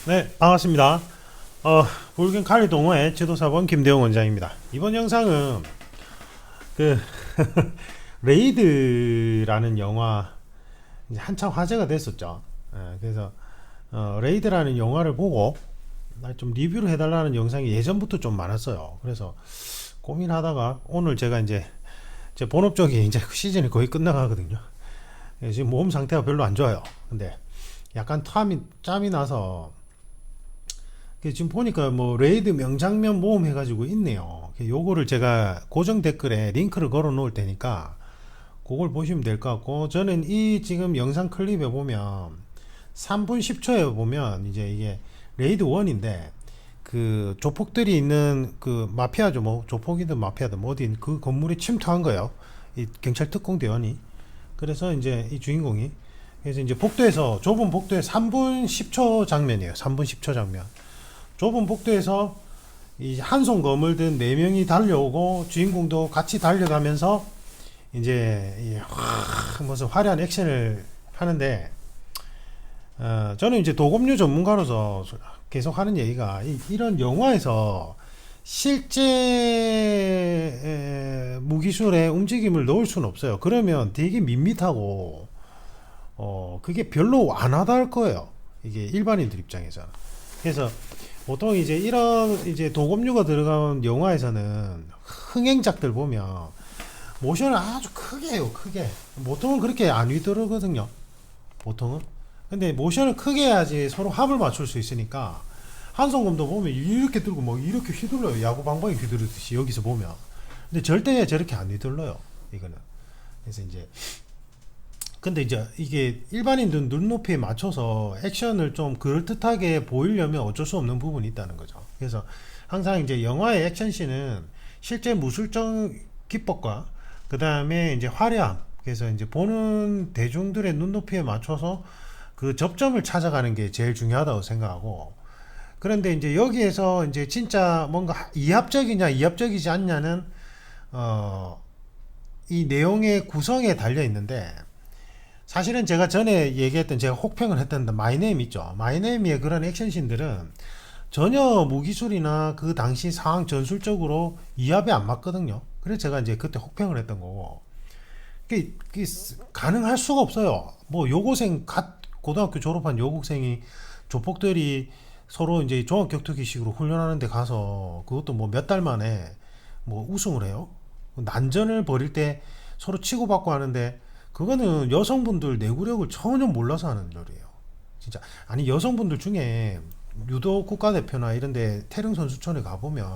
네, 반갑습니다. 불경 칼리 동호회 지도사번 김대웅 원장입니다. 이번 영상은 그 레이드라는 영화 이제 한참 화제가 됐었죠. 그래서 레이드라는 영화를 보고 좀 리뷰를 해달라는 영상이 예전부터 좀 많았어요. 그래서 고민하다가 오늘 제가 이제 제 본업적인 이제 시즌이 거의 끝나가거든요. 지금 몸 상태가 별로 안 좋아요. 근데 약간 짬이 나서 지금 보니까 뭐 레이드 명장면 모음 해가지고 있네요. 요거를 제가 고정 댓글에 링크를 걸어 놓을 테니까 그걸 보시면 될 것 같고, 저는 이 지금 영상 클립에 보면 3분 10초에 보면 이제 이게 레이드 1인데 그 조폭들이 있는 그 마피아죠, 뭐 조폭이든 마피아든 뭐 어디 그 건물에 침투한 거예요, 이 경찰 특공 대원이. 그래서 이제 이 주인공이 그래서 이제 복도에서 좁은 복도에 3분 10초 장면이에요. 3분 10초 장면. 좁은 복도에서 이 한 손 검을 든 네 명이 달려오고 주인공도 같이 달려가면서 이제 무슨 화려한 액션을 하는데, 저는 이제 도검류 전문가로서 계속 하는 얘기가 이런 영화에서 실제 무기술의 움직임을 넣을 수는 없어요. 그러면 되게 밋밋하고 그게 별로 안 와닿을 거예요, 이게 일반인들 입장에서는. 그래서 보통 이제 이런 이제 도검류가 들어간 영화에서는 흥행작들 보면 모션을 아주 크게 해요, 크게. 보통은 그렇게 안 휘두르거든요, 보통은. 근데 모션을 크게 해야지 서로 합을 맞출 수 있으니까 한성검도 보면 이렇게 들고 뭐 이렇게 휘둘러요, 야구 방망이 휘두르듯이 여기서 보면. 근데 절대 저렇게 안 휘둘러요, 이거는. 그래서 이제 근데 이제 이게 일반인들 눈높이에 맞춰서 액션을 좀 그럴듯하게 보이려면 어쩔 수 없는 부분이 있다는 거죠. 그래서 항상 이제 영화의 액션씬은 실제 무술적 기법과 그 다음에 이제 화려함, 그래서 이제 보는 대중들의 눈높이에 맞춰서 그 접점을 찾아가는 게 제일 중요하다고 생각하고, 그런데 이제 여기에서 이제 진짜 뭔가 이합적이냐 이합적이지 않냐는 이 내용의 구성에 달려 있는데, 사실은 제가 전에 얘기했던, 제가 혹평을 했던 마이네임 있죠. 마이네임의 그런 액션씬들은 전혀 무기술이나 그 당시 상황 전술적으로 이합이 안 맞거든요. 그래서 제가 이제 그때 혹평을 했던 거고, 그게 가능할 수가 없어요. 뭐 여고생, 고등학교 졸업한 여고생이 조폭들이 서로 이제 종합격투기식으로 훈련하는 데 가서 그것도 뭐 몇 달 만에 뭐 우승을 해요. 난전을 벌일 때 서로 치고받고 하는데, 그거는 여성분들 내구력을 전혀 몰라서 하는 일이에요, 진짜. 아니, 여성분들 중에 유도 국가대표나 이런데 태릉 선수촌에 가보면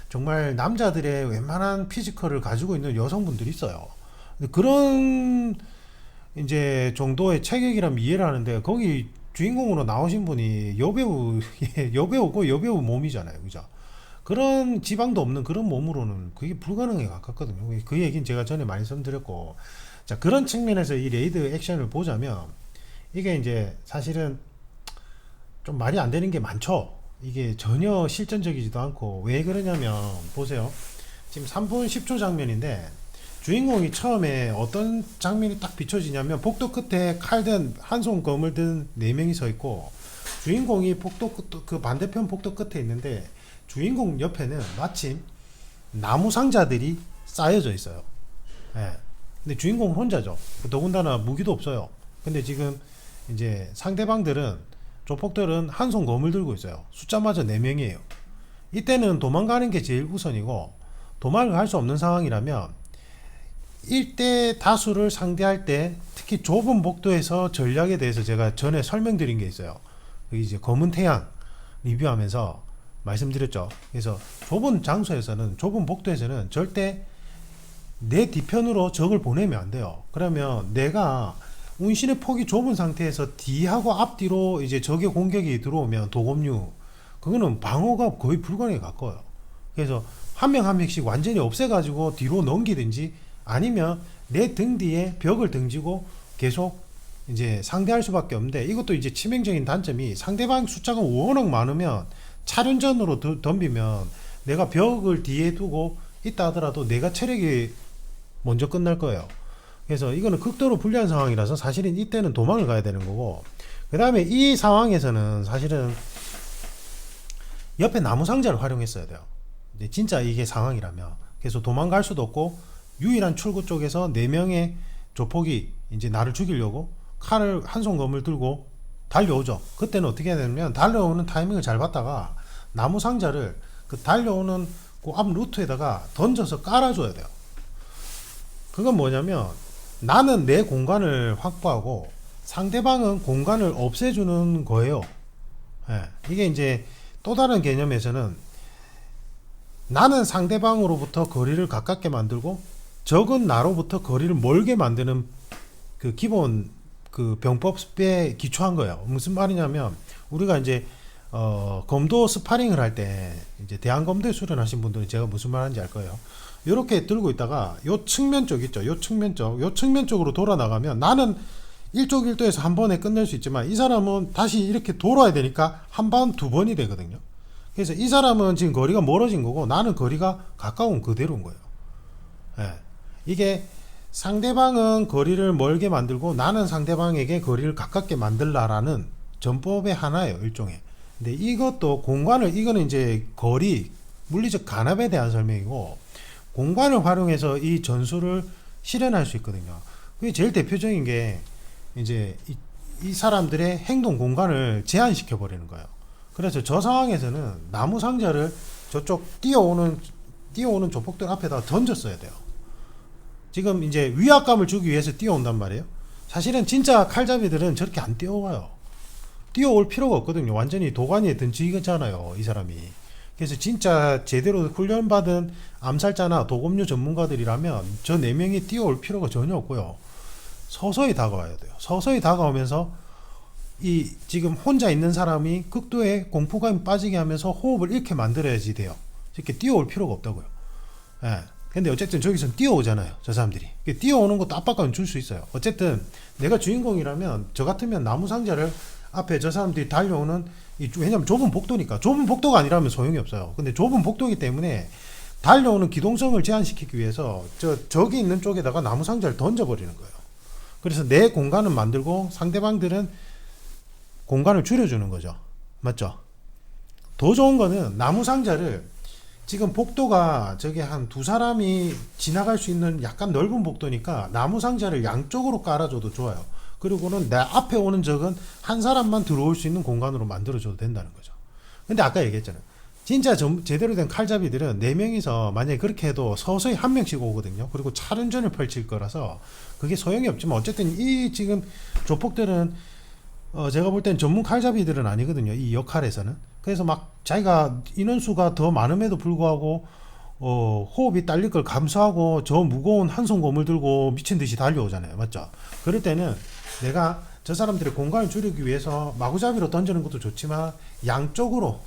정말 남자들의 웬만한 피지컬을 가지고 있는 여성분들이 있어요. 근데 그런 이제 정도의 체격이라면 이해를 하는데, 거기 주인공으로 나오신 분이 여배우 여배우고 여배우 몸이잖아요, 그죠? 그런 지방도 없는 그런 몸으로는 그게 불가능에 가깝거든요. 그 얘기는 제가 전에 많이 설명드렸고, 자, 그런 측면에서 이 레이드 액션을 보자면 이게 이제 사실은 좀 말이 안 되는 게 많죠. 이게 전혀 실전적이지도 않고. 왜 그러냐면 보세요. 지금 3분 10초 장면인데 주인공이 처음에 어떤 장면이 딱 비춰지냐면, 복도 끝에 칼 든 한 손 검을 든 네 명이 서 있고, 주인공이 복도 끝, 그 반대편 복도 끝에 있는데 주인공 옆에는 마침 나무 상자들이 쌓여져 있어요. 예. 근데 주인공은 혼자죠. 더군다나 무기도 없어요. 근데 지금 이제 상대방들은, 조폭들은 한 손 검을 들고 있어요. 숫자마저 4명이에요. 이때는 도망가는 게 제일 우선이고, 도망을 갈 수 없는 상황이라면 1대 다수를 상대할 때 특히 좁은 복도에서 전략에 대해서 제가 전에 설명드린 게 있어요. 이제 검은 태양 리뷰하면서 말씀드렸죠. 그래서 좁은 장소에서는, 좁은 복도에서는 절대 내 뒤편으로 적을 보내면 안 돼요. 그러면 내가 운신의 폭이 좁은 상태에서 뒤하고 앞뒤로 이제 적의 공격이 들어오면 도검류, 그거는 방어가 거의 불가능에 가까워요. 그래서 한 명 한 명씩 완전히 없애가지고 뒤로 넘기든지, 아니면 내 등 뒤에 벽을 등지고 계속 이제 상대할 수밖에 없는데, 이것도 이제 치명적인 단점이, 상대방 숫자가 워낙 많으면 차륜전으로 덤비면 내가 벽을 뒤에 두고 있다 하더라도 내가 체력이 먼저 끝날 거예요. 그래서 이거는 극도로 불리한 상황이라서 사실은 이때는 도망을 가야 되는 거고, 그 다음에 이 상황에서는 사실은 옆에 나무 상자를 활용했어야 돼요. 이제 진짜 이게 상황이라면. 그래서 도망갈 수도 없고 유일한 출구 쪽에서 4명의 조폭이 이제 나를 죽이려고 칼을 한 손 검을 들고 달려오죠. 그때는 어떻게 해야 되냐면 달려오는 타이밍을 잘 봤다가 나무 상자를 그 달려오는 그 앞 루트에다가 던져서 깔아줘야 돼요. 그건 뭐냐면 나는 내 공간을 확보하고 상대방은 공간을 없애주는 거예요. 예, 이게 이제 또 다른 개념에서는 나는 상대방으로부터 거리를 가깝게 만들고 적은 나로부터 거리를 멀게 만드는 그 기본 그 병법에 기초한 거예요. 무슨 말이냐면 우리가 이제 검도 스파링을 할 때 이제 대한검도에 수련하신 분들은 제가 무슨 말하는지 알 거예요. 이렇게 들고 있다가 요 측면 쪽 있죠. 요 측면 쪽으로 돌아 나가면 나는 1쪽 1도에서 한 번에 끝낼 수 있지만 이 사람은 다시 이렇게 돌아야 되니까 한 번, 두 번이 되거든요. 그래서 이 사람은 지금 거리가 멀어진 거고 나는 거리가 가까운 그대로인 거예요. 예. 이게 상대방은 거리를 멀게 만들고 나는 상대방에게 거리를 가깝게 만들라라는 전법의 하나예요, 일종의. 근데 이것도 공간을, 이거는 이제 거리, 물리적 간압에 대한 설명이고 공간을 활용해서 이 전술을 실현할 수 있거든요. 그게 제일 대표적인 게 이제 이 사람들의 행동 공간을 제한시켜 버리는 거예요. 그래서 저 상황에서는 나무 상자를 저쪽 뛰어오는 조폭들 앞에다 던졌어야 돼요. 지금 이제 위압감을 주기 위해서 뛰어온단 말이에요. 사실은 진짜 칼잡이들은 저렇게 안 뛰어와요. 뛰어올 필요가 없거든요. 완전히 도가니에 던지잖아요, 이 사람이. 그래서 진짜 제대로 훈련받은 암살자나 도검류 전문가들이라면 저 4명이 뛰어올 필요가 전혀 없고요. 서서히 다가와야 돼요. 서서히 다가오면서 이 지금 혼자 있는 사람이 극도의 공포감이 빠지게 하면서 호흡을 잃게 만들어야지 돼요. 이렇게 뛰어올 필요가 없다고요. 예. 근데 어쨌든 저기서 뛰어오잖아요, 저 사람들이. 뛰어오는 것도 압박감을 줄 수 있어요. 어쨌든 내가 주인공이라면 저 같으면 나무 상자를 앞에 저 사람들이 달려오는 왜냐면 좁은 복도니까. 좁은 복도가 아니라면 소용이 없어요. 근데 좁은 복도이기 때문에 달려오는 기동성을 제한시키기 위해서 저기 있는 쪽에다가 나무 상자를 던져버리는 거예요. 그래서 내 공간은 만들고 상대방들은 공간을 줄여주는 거죠. 맞죠? 더 좋은 거는 나무 상자를 지금 복도가 저게 한 2사람이 지나갈 수 있는 약간 넓은 복도니까 나무 상자를 양쪽으로 깔아줘도 좋아요. 그리고는 내 앞에 오는 적은 한 사람만 들어올 수 있는 공간으로 만들어줘도 된다는 거죠. 근데 아까 얘기했잖아요. 진짜 제대로 된 칼잡이들은 4명이서 만약에 그렇게 해도 서서히 한 명씩 오거든요. 그리고 차륜전을 펼칠 거라서 그게 소용이 없지만 어쨌든 이 지금 조폭들은 제가 볼 땐 전문 칼잡이들은 아니거든요. 이 역할에서는. 그래서 막 자기가 인원수가 더 많음에도 불구하고 호흡이 딸릴 걸 감수하고 저 무거운 한 손 고물 들고 미친 듯이 달려오잖아요. 맞죠? 그럴 때는 내가 저 사람들의 공간을 줄이기 위해서 마구잡이로 던지는 것도 좋지만 양쪽으로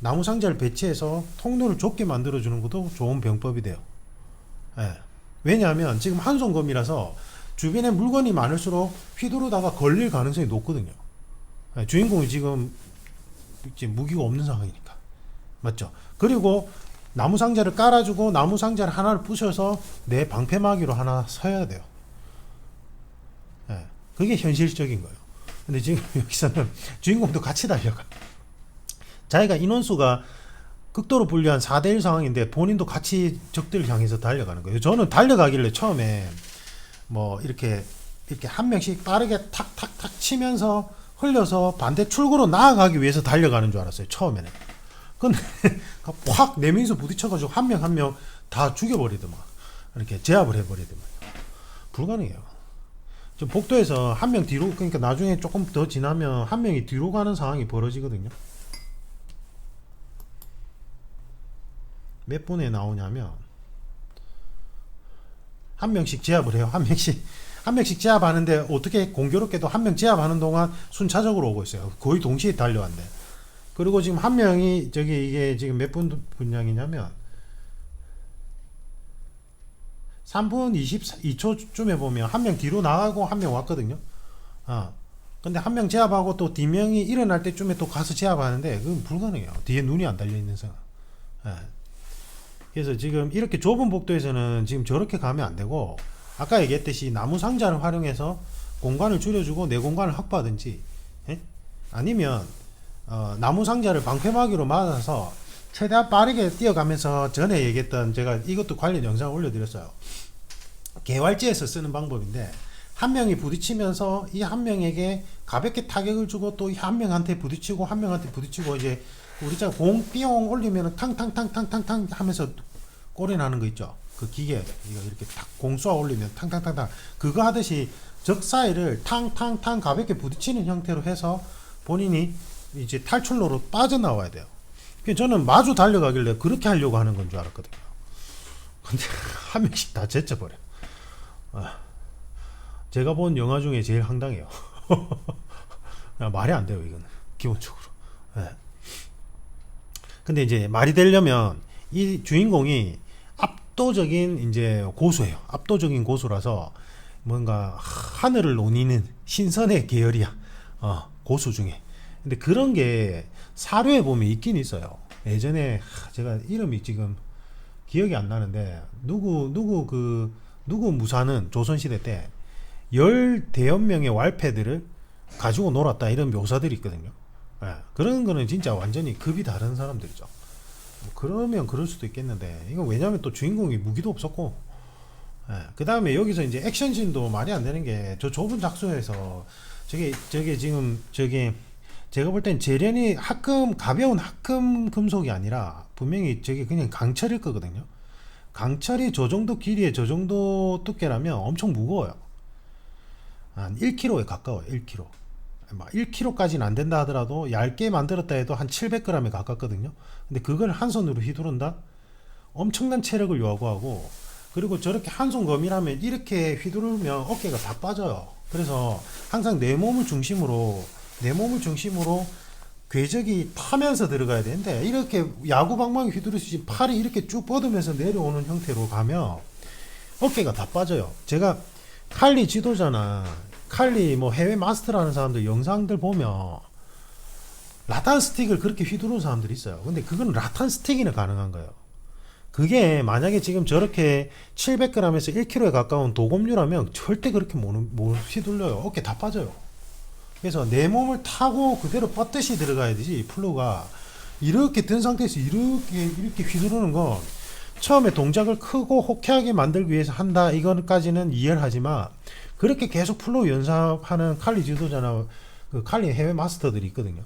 나무 상자를 배치해서 통로를 좁게 만들어주는 것도 좋은 병법이 돼요. 예. 왜냐하면 지금 한 손 검이라서 주변에 물건이 많을수록 휘두르다가 걸릴 가능성이 높거든요. 예. 주인공이 지금 무기가 없는 상황이니까. 맞죠? 그리고 나무 상자를 깔아주고 나무 상자를 하나를 부셔서 내 방패막이로 하나 서야 돼요. 예. 그게 현실적인 거예요. 근데 지금 여기서는 주인공도 같이 달려가. 자기가 인원수가 극도로 불리한 4대1 상황인데 본인도 같이 적들을 향해서 달려가는 거예요. 저는 달려가길래 처음에 뭐 이렇게 한 명씩 빠르게 탁탁탁 치면서 흘려서 반대 출구로 나아가기 위해서 달려가는 줄 알았어요, 처음에는. 근데 확 4명이서 부딪혀가지고 한 명 다 죽여버리더만. 이렇게 제압을 해버리더만. 불가능해요. 좀 복도에서 한 명 뒤로, 그러니까 나중에 조금 더 지나면 한 명이 뒤로 가는 상황이 벌어지거든요. 몇 분에 나오냐면 한 명씩 제압을 해요. 한 명씩 제압하는데 어떻게 공교롭게도 한 명 제압하는 동안 순차적으로 오고 있어요. 거의 동시에 달려왔네. 그리고 지금 한 명이 이게 지금 몇 분 분량이냐면 3분 22초쯤에 보면 한 명 뒤로 나가고 한 명 왔거든요. 근데 한 명 제압하고 또 뒤명이 일어날 때쯤에 또 가서 제압하는데 그건 불가능해요. 뒤에 눈이 안 달려 있는 상황. 그래서 지금 이렇게 좁은 복도에서는 지금 저렇게 가면 안 되고 아까 얘기했듯이 나무 상자를 활용해서 공간을 줄여주고 내 공간을 확보하든지 예? 아니면 나무 상자를 방패막이로 맞아서 최대한 빠르게 뛰어가면서 전에 얘기했던 제가 이것도 관련 영상을 올려드렸어요. 개활지에서 쓰는 방법인데 한 명이 부딪히면서 이 한 명에게 가볍게 타격을 주고 또 이 한 명한테 부딪히고 한 명한테 부딪히고 이제 우리가 공 삐용 올리면 탕탕탕탕탕탕 하면서 꼬리 나는 거 있죠. 그 기계 이거 이렇게 탁 공 쏘아 올리면 탕탕탕탕 그거 하듯이 적 사이를 탕탕탕 가볍게 부딪히는 형태로 해서 본인이 이제 탈출로로 빠져나와야 돼요. 저는 마주 달려가길래 그렇게 하려고 하는 건 줄 알았거든요. 근데 한 명씩 다 제쳐버려. 제가 본 영화 중에 제일 황당해요. 말이 안 돼요, 이건 기본적으로. 네. 근데 이제 말이 되려면 이 주인공이 압도적인 이제 고수예요. 압도적인 고수라서 뭔가 하늘을 논이는 신선의 계열이야. 고수 중에. 근데 그런 게 사료에 보면 있긴 있어요. 예전에 제가 이름이 지금 기억이 안 나는데 누구 무사는 조선시대 때 10대여 명의 왈패들을 가지고 놀았다 이런 묘사들이 있거든요. 예, 그런 거는 진짜 완전히 급이 다른 사람들이죠. 뭐 그러면 그럴 수도 있겠는데 이건 왜냐면 또 주인공이 무기도 없었고 그 다음에 여기서 이제 액션씬도 말이 안 되는 게 저 좁은 작소에서 저게 지금 저게 제가 볼 땐 재련이 가벼운 합금 금속이 아니라 분명히 저게 그냥 강철일 거거든요. 강철이 저 정도 길이에 저 정도 두께라면 엄청 무거워요. 한 1kg에 가까워요. 1kg. 1kg까지는 안 된다 하더라도 얇게 만들었다 해도 한 700g에 가깝거든요. 근데 그걸 한 손으로 휘두른다? 엄청난 체력을 요구하고 그리고 저렇게 한 손 검이라면 이렇게 휘두르면 어깨가 다 빠져요. 그래서 항상 내 몸을 중심으로 궤적이 타면서 들어가야 되는데 이렇게 야구 방망이 휘두르듯이 팔이 이렇게 쭉 뻗으면서 내려오는 형태로 가면 어깨가 다 빠져요. 제가 칼리 지도자나 칼리 뭐 해외 마스터라는 사람들 영상들 보면 라탄 스틱을 그렇게 휘두르는 사람들이 있어요. 근데 그건 라탄 스틱이나 가능한 거예요. 그게 만약에 지금 저렇게 700g에서 1kg에 가까운 도검류라면 절대 그렇게 못 휘둘러요. 어깨 다 빠져요. 그래서 내 몸을 타고 그대로 뻗듯이 들어가야 되지 플루가 이렇게 든 상태에서 이렇게 휘두르는 건 처음에 동작을 크고 호쾌하게 만들기 위해서 한다 이거까지는 이해를 하지만 그렇게 계속 플로우 연습하는 칼리 지도자나 그 칼리 해외 마스터들이 있거든요.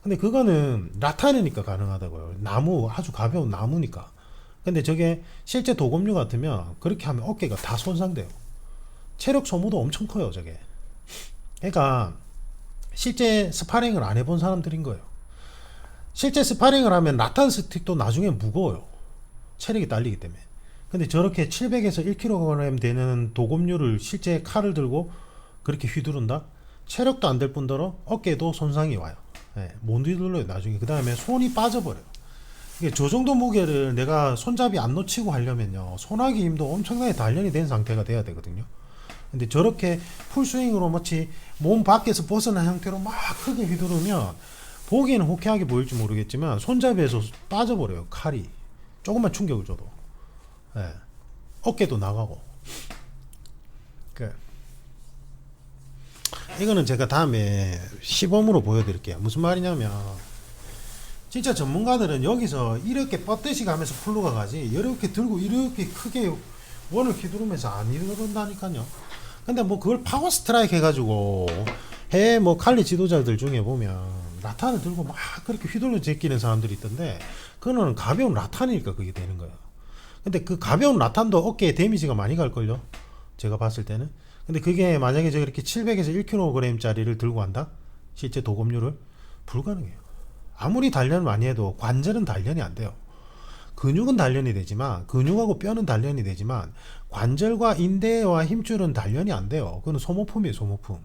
근데 그거는 라탄이니까 가능하다고요. 나무 아주 가벼운 나무니까. 근데 저게 실제 도검류 같으면 그렇게 하면 어깨가 다 손상돼요. 체력 소모도 엄청 커요 저게. 그러니까 실제 스파링을 안 해본 사람들인 거예요. 실제 스파링을 하면 라탄 스틱도 나중에 무거워요. 체력이 딸리기 때문에. 근데 저렇게 700에서 1kg 되는 도검류를 실제 칼을 들고 그렇게 휘두른다? 체력도 안 될 뿐더러 어깨도 손상이 와요. 못 휘둘러요 나중에. 그 다음에 손이 빠져버려요. 이게 저 정도 무게를 내가 손잡이 안 놓치고 하려면요 손하기 힘도 엄청나게 단련이 된 상태가 돼야 되거든요. 근데 저렇게 풀스윙으로 마치 몸 밖에서 벗어난 형태로 막 크게 휘두르면 보기에는 호쾌하게 보일지 모르겠지만 손잡이에서 빠져버려요. 칼이 조금만 충격을 줘도 어깨도 나가고. 이거는 제가 다음에 시범으로 보여드릴게요. 무슨 말이냐면 진짜 전문가들은 여기서 이렇게 뻗듯이 가면서 플루가 가지 이렇게 들고 이렇게 크게 원을 휘두르면서 안 휘두른다니까요. 근데 뭐 그걸 파워 스트라이크 해가지고 해외 뭐 칼리 지도자들 중에 보면 라탄을 들고 막 그렇게 휘둘러 제끼는 사람들이 있던데 그거는 가벼운 라탄이니까 그게 되는 거예요. 근데 그 가벼운 라탄도 어깨에 데미지가 많이 갈걸요 제가 봤을 때는. 근데 그게 만약에 제가 이렇게 700에서 1kg 짜리를 들고 간다 실제 도검류를 불가능해요. 아무리 단련을 많이 해도 관절은 단련이 안 돼요. 근육은 단련이 되지만 근육하고 뼈는 단련이 되지만 관절과 인대와 힘줄은 단련이 안 돼요. 그건 소모품이에요. 소모품.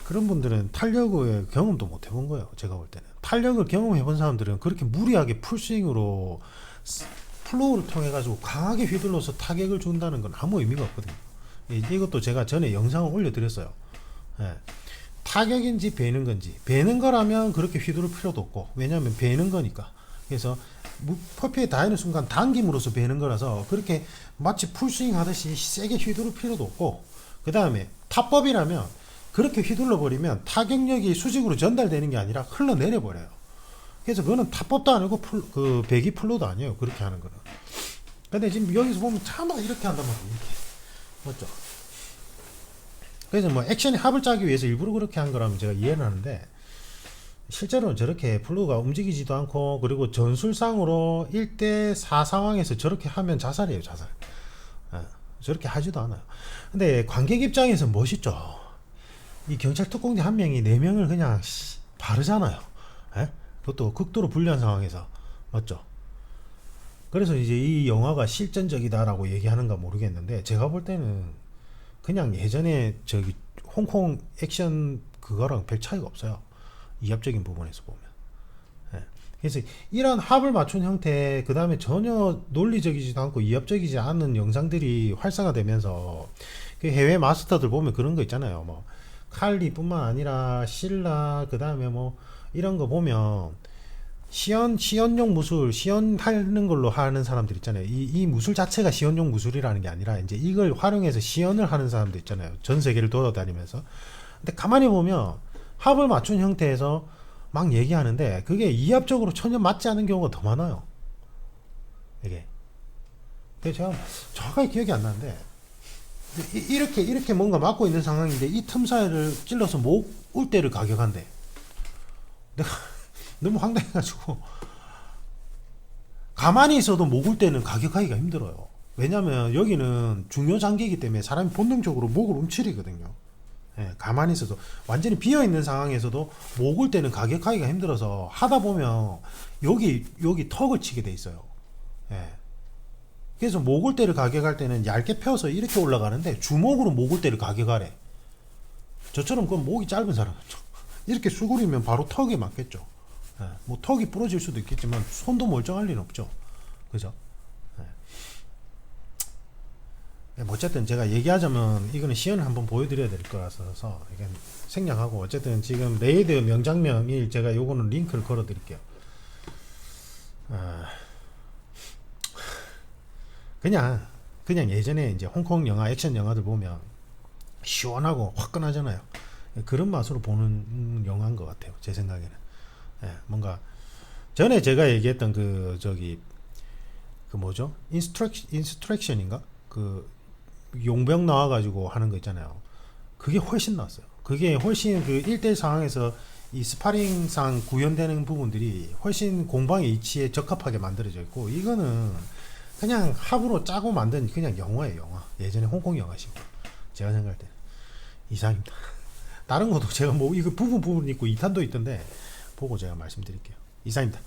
그런 분들은 탄력을 경험도 못 해본 거예요. 제가 볼 때는 탄력을 경험해 본 사람들은 그렇게 무리하게 풀스윙으로 플로우를 통해 가지고 강하게 휘둘러서 타격을 준다는 건 아무 의미가 없거든요. 이것도 제가 전에 영상을 올려드렸어요. 타격인지 베는 건지. 베는 거라면 그렇게 휘두를 필요도 없고 왜냐하면 베는 거니까. 그래서 퍼피에 닿는 순간 당김으로써 베는 거라서 그렇게 마치 풀스윙 하듯이 세게 휘두를 필요도 없고 그 다음에 타법이라면 그렇게 휘둘러 버리면 타격력이 수직으로 전달되는 게 아니라 흘러내려 버려요. 그래서 그거는 타법도 아니고 그 배기 플로도 아니에요. 그렇게 하는 거는. 근데 지금 여기서 보면 차마 이렇게 한단 말이에요. 이렇게. 맞죠? 그래서 뭐 액션이 합을 짜기 위해서 일부러 그렇게 한 거라면 제가 이해는 하는데, 실제로는 저렇게 플루가 움직이지도 않고, 그리고 전술상으로 1대4 상황에서 저렇게 하면 자살이에요, 자살. 예, 저렇게 하지도 않아요. 근데 관객 입장에서 멋있죠. 이 경찰 특공대 한 명이 4명을 그냥 바르잖아요. 예? 그것도 극도로 불리한 상황에서. 맞죠? 그래서 이제 이 영화가 실전적이다라고 얘기하는가 모르겠는데, 제가 볼 때는 그냥 예전에 저기 홍콩 액션 그거랑 별 차이가 없어요. 이합적인 부분에서 보면. 예. 그래서 이런 합을 맞춘 형태, 그 다음에 전혀 논리적이지도 않고 이합적이지 않은 영상들이 활성화되면서, 그 해외 마스터들 보면 그런 거 있잖아요. 뭐 칼리뿐만 아니라 신라, 그 다음에 뭐 이런 거 보면 시연용 무술, 시연하는 걸로 하는 사람들 있잖아요. 이 무술 자체가 시연용 무술이라는 게 아니라 이제 이걸 활용해서 시연을 하는 사람들 있잖아요. 전 세계를 돌아다니면서. 근데 가만히 보면 합을 맞춘 형태에서 막 얘기하는데 그게 이합적으로 전혀 맞지 않은 경우가 더 많아요. 이게. 근데 제가 정확하게 기억이 안 나는데, 이렇게 뭔가 막고 있는 상황인데 이 틈 사이를 찔러서 목 때를 가격한대. 내가 너무 황당해가지고, 가만히 있어도 목을 때는 가격하기가 힘들어요. 왜냐면 여기는 중요 장기이기 때문에 사람이 본능적으로 목을 움츠리거든요. 예, 가만히 있어도 완전히 비어 있는 상황에서도 목을 때는 가격하기가 힘들어서 하다 보면 여기 턱을 치게 돼 있어요. 예. 그래서 목을 때를 가격할 때는 얇게 펴서 이렇게 올라가는데 주먹으로 목을 때를 가격하래. 저처럼 그 목이 짧은 사람은 이렇게 수그리면 바로 턱에 맞겠죠. 예, 뭐 턱이 부러질 수도 있겠지만 손도 멀쩡할 리는 없죠. 그죠? 예. 뭐 어쨌든 제가 얘기하자면 이거는 시연을 한번 보여드려야 될 거라서 이게 생략하고, 어쨌든 지금 레이드 명장면이 제가 요거는 링크를 걸어 드릴게요. 그냥 예전에 이제 홍콩 영화, 액션 영화들 보면 시원하고 화끈하잖아요. 그런 맛으로 보는 영화인 것 같아요, 제 생각에는. 예, 뭔가 전에 제가 얘기했던 그 저기 그 뭐죠? 인스트럭션인가? 그 용병 나와가지고 하는 거 있잖아요. 그게 훨씬 낫어요. 그게 훨씬 그 1대1 상황에서 이 스파링상 구현되는 부분들이 훨씬 공방의 이치에 적합하게 만들어져 있고, 이거는 그냥 합으로 짜고 만든 그냥 영화예요, 영화. 예전에 홍콩 영화시고. 제가 생각할 때는 이상입니다. 다른 것도 제가 뭐 이거 부분 있고 2탄도 있던데 보고 제가 말씀드릴게요. 이상입니다.